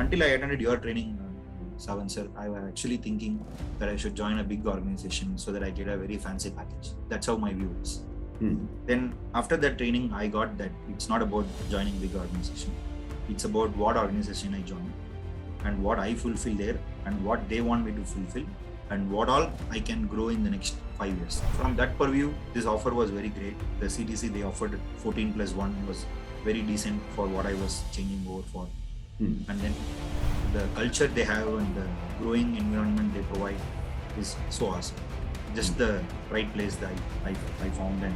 until I attended your training, Sawan sir, I was actually thinking that I should join a big organization so that I get a very fancy package. That's how my view is. Then after that training, I got that it's not about joining big organization. It's about what organization I join and what I fulfill there and what they want me to fulfill and what all I can grow in the next 5 years. From that purview, this offer was very great. The CTC they offered 14+1 was very decent for what I was changing over for. And then the culture they have and the growing environment they provide is so awesome. Just the right place that I found, and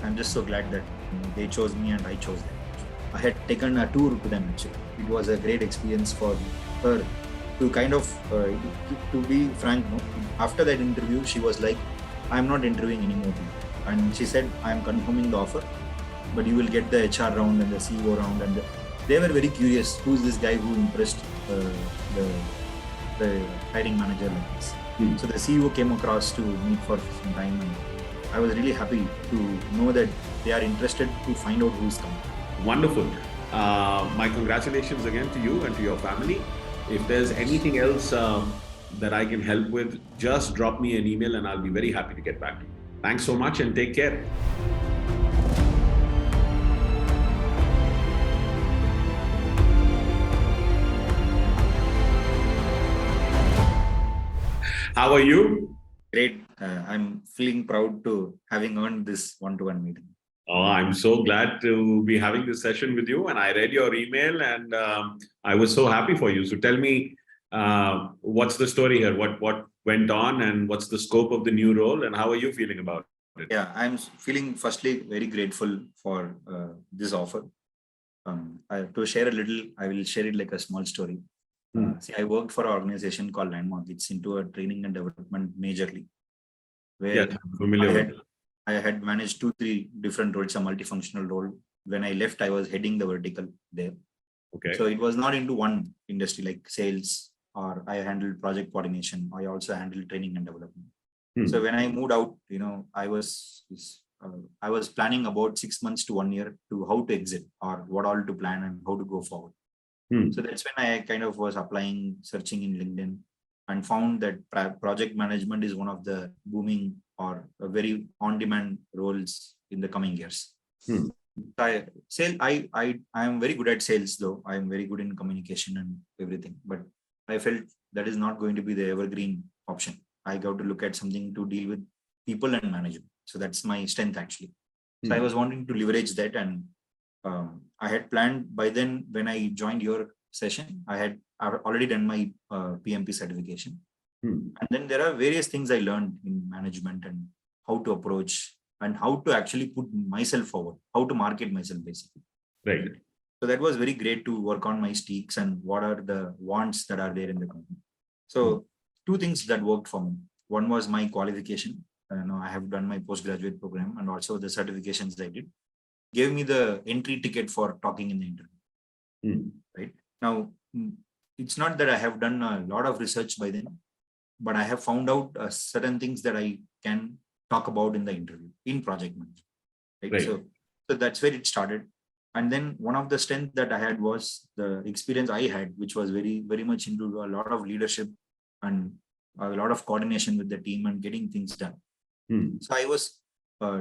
I'm just so glad that they chose me and I chose them. I had taken a tour to them actually. It was a great experience for her to kind of, to be frank, after that interview, she was like, I'm not interviewing anymore. And she said, I'm confirming the offer, but you will get the HR round and the CEO round. And they were very curious, who's this guy who impressed the hiring manager like this. So the CEO came across to meet for some time, and I was really happy to know that they are interested to find out who's coming. Wonderful. My congratulations again to you and to your family. If there's anything else that I can help with, just drop me an email and I'll be very happy to get back to you. Thanks so much and take care. How are you? Great. I'm feeling proud to having earned this one-to-one meeting. Oh, I'm so glad to be having this session with you. And I read your email and I was so happy for you. So tell me, what's the story here? What went on and what's the scope of the new role and how are you feeling about it? Yeah, I'm feeling firstly very grateful for this offer. To share a little, I will share it like a small story. See, I worked for an organization called Landmark. It's into a training and development majorly, where I'm familiar I had managed 2-3 different roles, a multifunctional role. When I left, I was heading the vertical there. Okay. So it was not into one industry like sales, or I handled project coordination. I also handled training and development. So when I moved out, I was planning about 6 months to 1 year to how to exit or what all to plan and how to go forward. So that's when I kind of was applying, searching in LinkedIn, and found that project management is one of the booming or very on-demand roles in the coming years. I am very good at sales, though. I am very good in communication and everything, but I felt that is not going to be the evergreen option. I got to look at something to deal with people and management. So that's my strength actually. So I was wanting to leverage that, and I had planned by then when I joined your session, I've already done my PMP certification. And then there are various things I learned in management and how to approach and how to actually put myself forward, how to market myself basically. Right. So that was very great to work on my streaks and what are the wants that are there in the company. So 2 things that worked for me. One was my qualification. I have done my postgraduate program, and also the certifications I did gave me the entry ticket for talking in the interview. Right now, it's not that I have done a lot of research by then, but I have found out certain things that I can talk about in the interview in project management. Right? So that's where it started. And then one of the strengths that I had was the experience I had, which was very, very much into a lot of leadership and a lot of coordination with the team and getting things done. So I was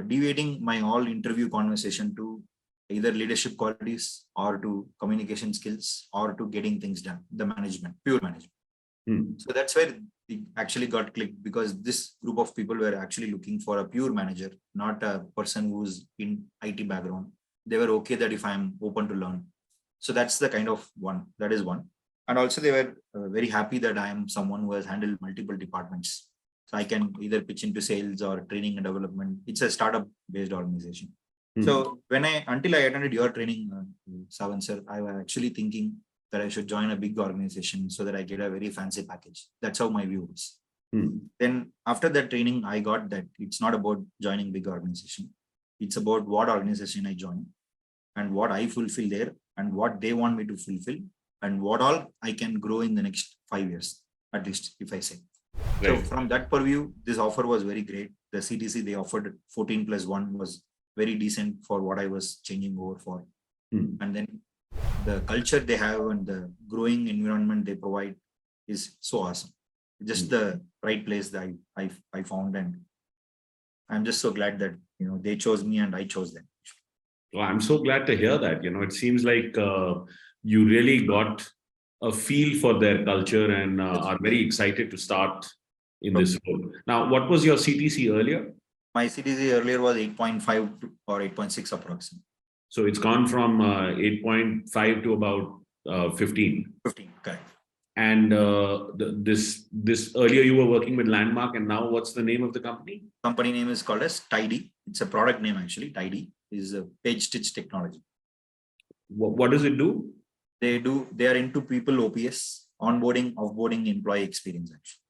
deviating my all interview conversation to either leadership qualities or to communication skills or to getting things done, the management, pure management. So that's where it actually got clicked, because this group of people were actually looking for a pure manager, not a person who's in IT background. They were okay that if I'm open to learn. So that's the kind of one, that is one. And also they were very happy that I am someone who has handled multiple departments. So I can either pitch into sales or training and development. It's a startup based organization. So until I attended your training, Sawan sir, I was actually thinking that I should join a big organization so that I get a very fancy package. That's how my view is. Then after that training, I got that it's not about joining big organization. It's about what organization I join and what I fulfill there and what they want me to fulfill and what all I can grow in the next 5 years, at least if I say. So from that purview, this offer was very great. The CTC they offered 14+1 was very decent for what I was changing over for. And then the culture they have and the growing environment they provide is so awesome. Just the right place that I found, and I'm just so glad that they chose me and I chose them. Well, I'm so glad to hear that. It seems like you really got a feel for their culture and are very excited to start in this role. Now, what was your CTC earlier? My CTC earlier was 8.5 or 8.6 approximately. So it's gone from 8.5 to about 15. 15, correct. And this earlier you were working with Landmark, and now what's the name of the company? Company name is called as Tidy. It's a product name actually. Tidy is a page stitch technology. What does it do? They are into people OPS, onboarding, offboarding, employee experience actually.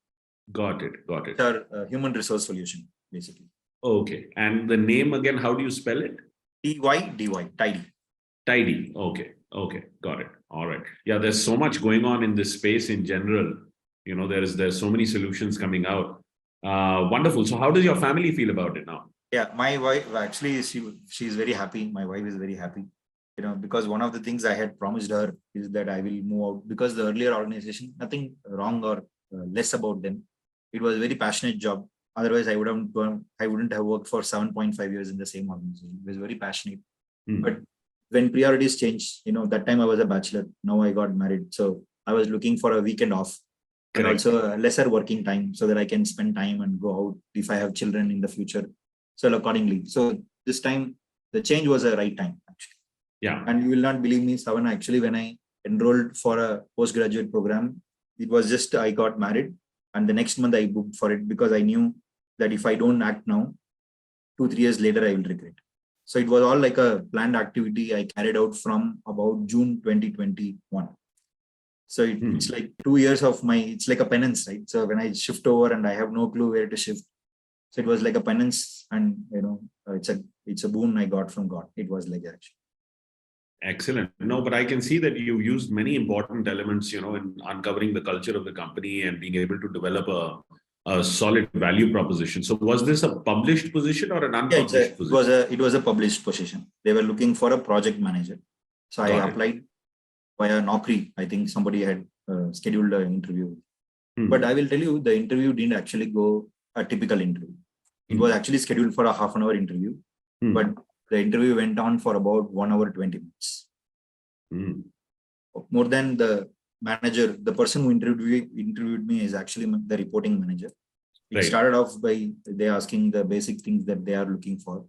Got it. It's our human resource solution basically. Okay. And the name again, how do you spell it? TYDY, Tidy. Tidy. Okay. Got it. All right. Yeah, there's so much going on in this space in general. There's so many solutions coming out. Wonderful. So how does your family feel about it now? Yeah, my wife actually, she's very happy. My wife is very happy, because one of the things I had promised her is that I will move out, because the earlier organization, nothing wrong or less about them. It was a very passionate job. Otherwise, I wouldn't have worked for 7.5 years in the same organization. It was very passionate. But when priorities changed, that time I was a bachelor. Now I got married. So I was looking for a weekend off. And also a lesser working time so that I can spend time and go out if I have children in the future. So accordingly. So this time, the change was a right time, actually. Yeah. And you will not believe me, Sawan, actually, when I enrolled for a postgraduate program, it was just I got married. And the next month I booked for it because I knew that if I don't act now, 2-3 years later, I will regret. So it was all like a planned activity I carried out from about June 2021. So it's like 2 years of it's like a penance, right? So when I shift over and I have no clue where to shift. So it was like a penance, and it's a boon I got from God. It was like that. Excellent. No, but I can see that you used many important elements, in uncovering the culture of the company and being able to develop a solid value proposition. So was this a published position or an unpublished position? It was a published position. They were looking for a project manager. So I applied via Naukri. I think somebody had scheduled an interview. But I will tell you, the interview didn't actually go a typical interview. It was actually scheduled for a half-an-hour interview. But the interview went on for about 1 hour, 20 minutes. More than the manager, the person who interviewed me is actually the reporting manager. It started off by they asking the basic things that they are looking for.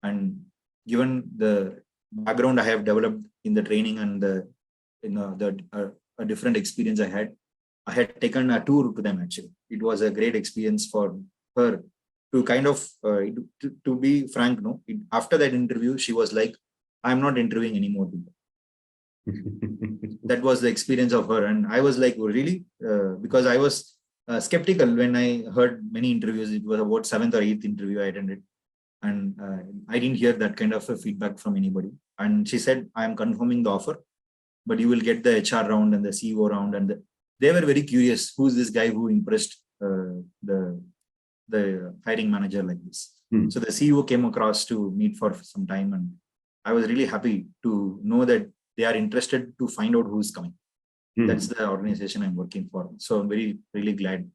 And given the background I have developed in the training and a different experience I had taken a tour to them actually. It was a great experience for her to kind of, to be frank, after that interview, she was like, I'm not interviewing anymore people. That was the experience of her. And I was like, oh, really? Because I was skeptical when I heard many interviews. It was about 7th or 8th interview I attended. And I didn't hear that kind of a feedback from anybody. And she said, I'm confirming the offer, but you will get the HR round and the CEO round. And they were very curious. Who's this guy who impressed the hiring manager like this? So the CEO came across to meet for some time. And I was really happy to know that they are interested to find out who's coming. That's the organization I'm working for. So I'm really glad.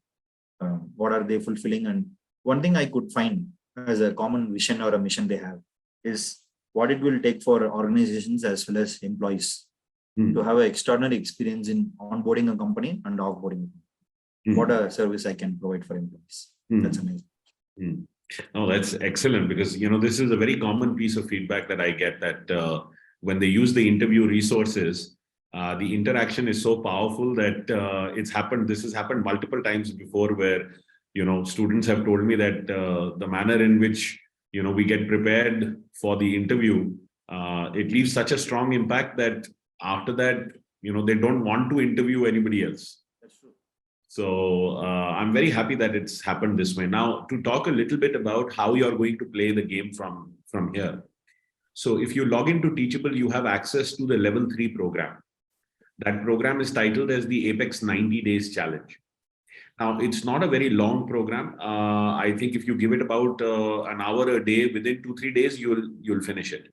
What are they fulfilling? And one thing I could find as a common vision or a mission they have is what it will take for organizations as well as employees to have an extraordinary experience in onboarding a company and offboarding. What a service I can provide for employees. That's amazing. Oh, that's excellent, because this is a very common piece of feedback that I get, that when they use the interview resources, the interaction is so powerful that this has happened multiple times before, where students have told me that the manner in which we get prepared for the interview, it leaves such a strong impact that after that they don't want to interview anybody else. That's true. So I'm very happy that it's happened this way. Now, to talk a little bit about how you're going to play the game from here. So if you log into Teachable, you have access to the level 3 program. That program is titled as the Apex 90 Days Challenge. Now, it's not a very long program. I think if you give it about an hour a day, within 2-3 days, you'll finish it.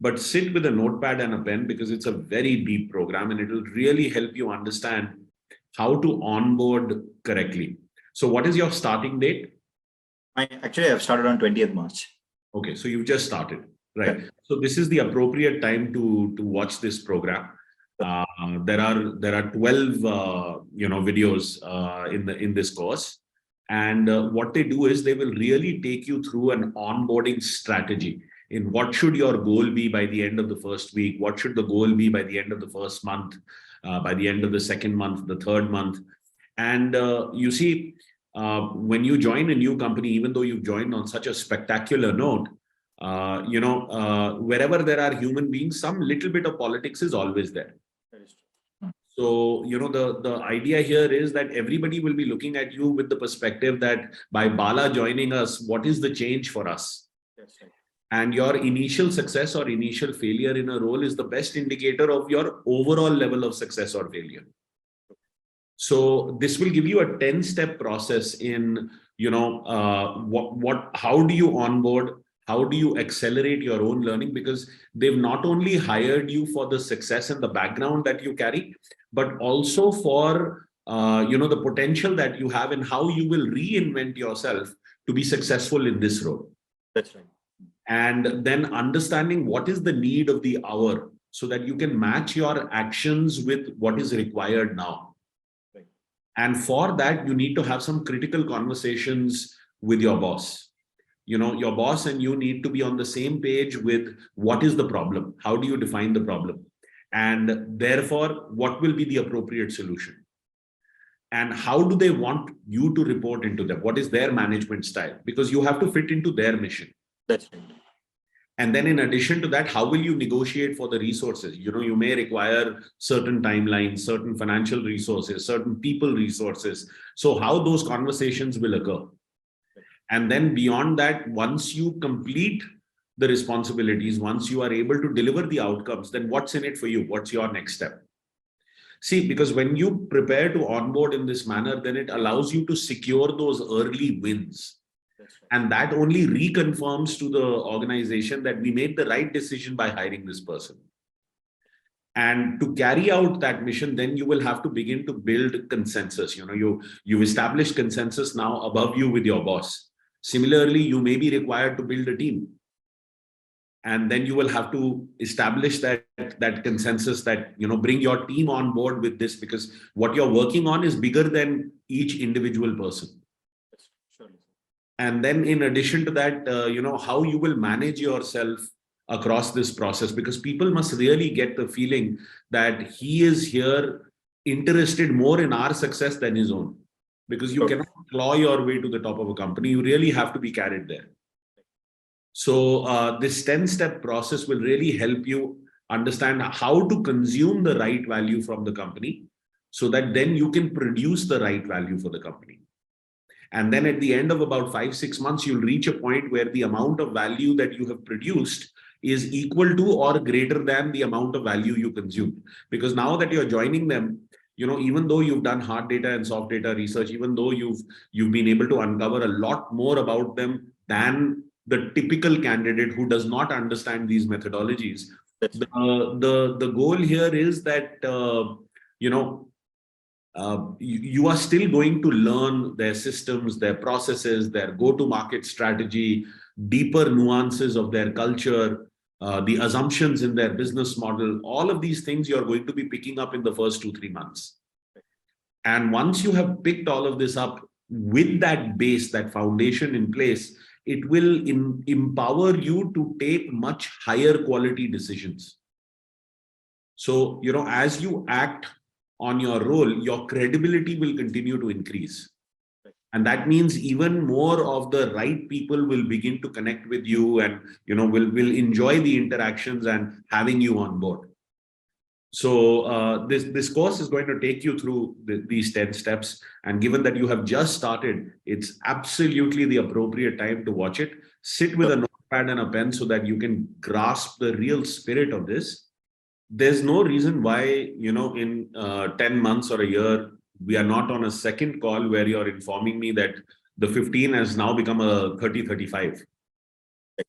but sit with a notepad and a pen, because it's a very deep program and it will really help you understand how to onboard correctly. So what is your starting date? Actually, I've started on 20th March. Okay, so you've just started, right? Yeah. So this is the appropriate time to watch this program. There are 12 videos in this course, and what they do is they will really take you through an onboarding strategy. In what should your goal be by the end of the first week? What should the goal be by the end of the first month? By the end of the second month, the third month, and you see. When you join a new company, even though you've joined on such a spectacular note, wherever there are human beings, some little bit of politics is always there. That is true. So, the idea here is that everybody will be looking at you with the perspective that by Baala joining us, what is the change for us? That's right. And your initial success or initial failure in a role is the best indicator of your overall level of success or failure. So this will give you a 10-step process in, how do you onboard, how do you accelerate your own learning? Because they've not only hired you for the success and the background that you carry, but also for, the potential that you have and how you will reinvent yourself to be successful in this role. That's right. And then understanding what is the need of the hour so that you can match your actions with what is required now. And for that, you need to have some critical conversations with your boss. Your boss and you need to be on the same page with what is the problem? How do you define the problem? And therefore, what will be the appropriate solution? And how do they want you to report into them? What is their management style? Because you have to fit into their mission. That's right. And then in addition to that, how will you negotiate for the resources? You may require certain timelines, certain financial resources, certain people resources. So how those conversations will occur. And then beyond that, once you complete the responsibilities, once you are able to deliver the outcomes, then what's in it for you? What's your next step? See, because when you prepare to onboard in this manner, then it allows you to secure those early wins. And that only reconfirms to the organization that we made the right decision by hiring this person. And to carry out that mission, then you will have to begin to build consensus. You've established consensus now above you with your boss. Similarly, you may be required to build a team. And then you will have to establish that consensus that, bring your team on board with this, because what you're working on is bigger than each individual person. And then in addition to that, how you will manage yourself across this process, because people must really get the feeling that he is here interested more in our success than his own, because you cannot claw your way to the top of a company. You really have to be carried there. So this 10-step process will really help you understand how to consume the right value from the company so that then you can produce the right value for the company. And then at the end of about 5-6 months, you'll reach a point where the amount of value that you have produced is equal to or greater than the amount of value you consumed. Because now that you're joining them, even though you've done hard data and soft data research, even though you've been able to uncover a lot more about them than the typical candidate who does not understand these methodologies, the goal here is that, you are still going to learn their systems, their processes, their go-to-market strategy, deeper nuances of their culture, the assumptions in their business model. All of these things you're going to be picking up in the first 2-3 months. And once you have picked all of this up with that base, that foundation in place, it will empower you to take much higher quality decisions. So, as you act on your role, your credibility will continue to increase. And that means even more of the right people will begin to connect with you and, will enjoy the interactions and having you on board. So this course is going to take you through these 10 steps. And given that you have just started, it's absolutely the appropriate time to watch it. Sit with a notepad and a pen so that you can grasp the real spirit of this. There's no reason why, in 10 months or a year, we are not on a second call where you're informing me that the 15 has now become a 30-35.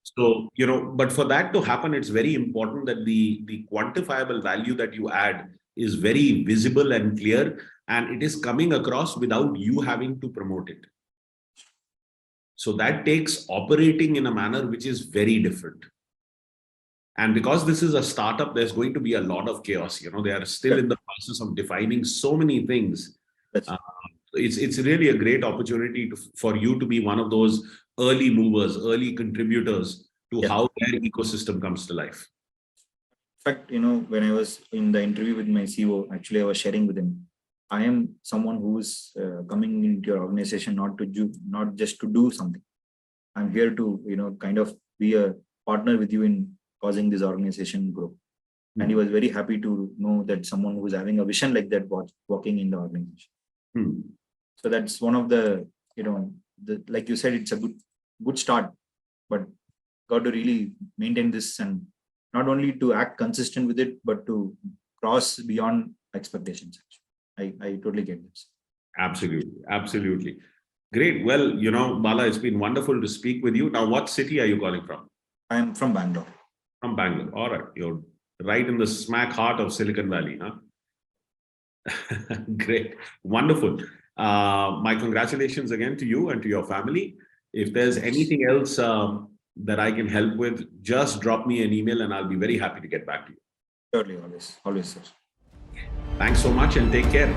So, but for that to happen, it's very important that the quantifiable value that you add is very visible and clear, and it is coming across without you having to promote it. So that takes operating in a manner which is very different. And because this is a startup, there's going to be a lot of chaos. They are still in the process of defining so many things. It's really a great opportunity for you to be one of those early movers, early contributors to how their ecosystem comes to life. In fact, when I was in the interview with my CEO, actually, I was sharing with him, I am someone who is coming into your organization not just to do something. I'm here to, kind of be a partner with you in causing this organization grow. And he was very happy to know that someone who is having a vision like that walking in the organization. So that's one of the, like you said, it's a good start, but got to really maintain this, and not only to act consistent with it, but to cross beyond expectations. I totally get this. Absolutely. Great. Well, Bala, it's been wonderful to speak with you. Now, what city are you calling from? I am from Bangalore. From Bangalore. All right. You're right in the smack heart of Silicon Valley, huh? Great. Wonderful. My congratulations again to you and to your family. If there's anything else that I can help with, just drop me an email and I'll be very happy to get back to you. Surely, always, sir. Thanks so much and take care.